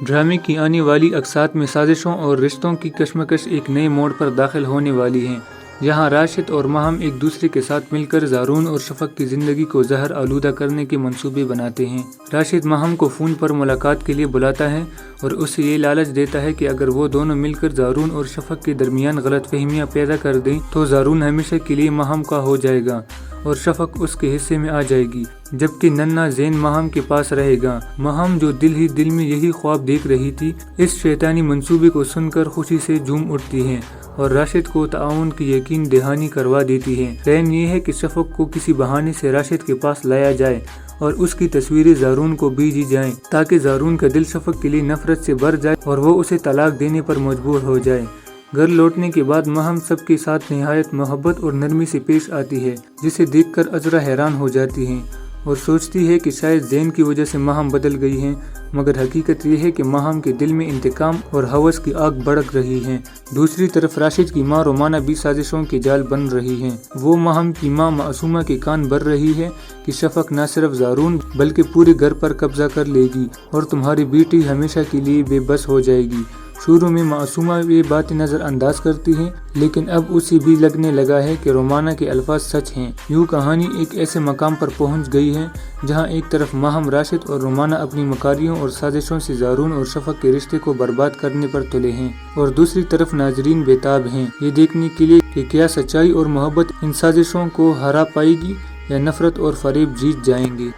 ڈرامے کی آنے والی اقساط میں سازشوں اور رشتوں کی کشمکش ایک نئے موڑ پر داخل ہونے والی ہیں، جہاں راشد اور ماہم ایک دوسرے کے ساتھ مل کر زارون اور شفق کی زندگی کو زہر آلودہ کرنے کے منصوبے بناتے ہیں۔ راشد ماہم کو فون پر ملاقات کے لیے بلاتا ہے اور اسے یہ لالچ دیتا ہے کہ اگر وہ دونوں مل کر زارون اور شفق کے درمیان غلط فہمیاں پیدا کر دیں تو زارون ہمیشہ کے لیے ماہم کا ہو جائے گا اور شفق اس کے حصے میں آ جائے گی، جبکہ ننھا زین ماہم کے پاس رہے گا۔ ماہم جو دل ہی دل میں یہی خواب دیکھ رہی تھی، اس شیطانی منصوبے کو سن کر خوشی سے جھوم اٹھتی ہے اور راشد کو تعاون کی یقین دہانی کروا دیتی ہے۔ پلان یہ ہے کہ شفق کو کسی بہانے سے راشد کے پاس لایا جائے اور اس کی تصویریں زارون کو بھیجی جائیں تاکہ زارون کا دل شفق کے لیے نفرت سے بھر جائے اور وہ اسے طلاق دینے پر مجبور ہو جائے۔ گھر لوٹنے کے بعد ماہم سب کے ساتھ نہایت محبت اور نرمی سے پیش آتی ہے، جسے دیکھ کر عذرا حیران ہو جاتی ہے اور سوچتی ہے کہ شاید زین کی وجہ سے ماہم بدل گئی ہے، مگر حقیقت یہ ہے کہ ماہم کے دل میں انتقام اور ہوس کی آگ بھڑک رہی ہے۔ دوسری طرف راشد کی ماں رومانہ بھی سازشوں کے جال بن رہی ہے۔ وہ ماہم کی ماں معصومہ کے کان بھر رہی ہے کہ شفق نہ صرف زارون بلکہ پورے گھر پر قبضہ کر لے گی اور تمہاری بیٹی ہمیشہ کے لیے بے بس ہو جائے گی۔ شروع میں معصومہ یہ باتیں نظر انداز کرتی ہے، لیکن اب اسے بھی لگنے لگا ہے کہ رومانہ کے الفاظ سچ ہیں۔ یوں کہانی ایک ایسے مقام پر پہنچ گئی ہے جہاں ایک طرف ماہم، راشد اور رومانہ اپنی مکاریوں اور سازشوں سے زارون اور شفق کے رشتے کو برباد کرنے پر تلے ہیں، اور دوسری طرف ناظرین بےتاب ہیں یہ دیکھنے کے لیے کہ کیا سچائی اور محبت ان سازشوں کو ہرا پائے گی یا نفرت اور فریب جیت جائیں گے۔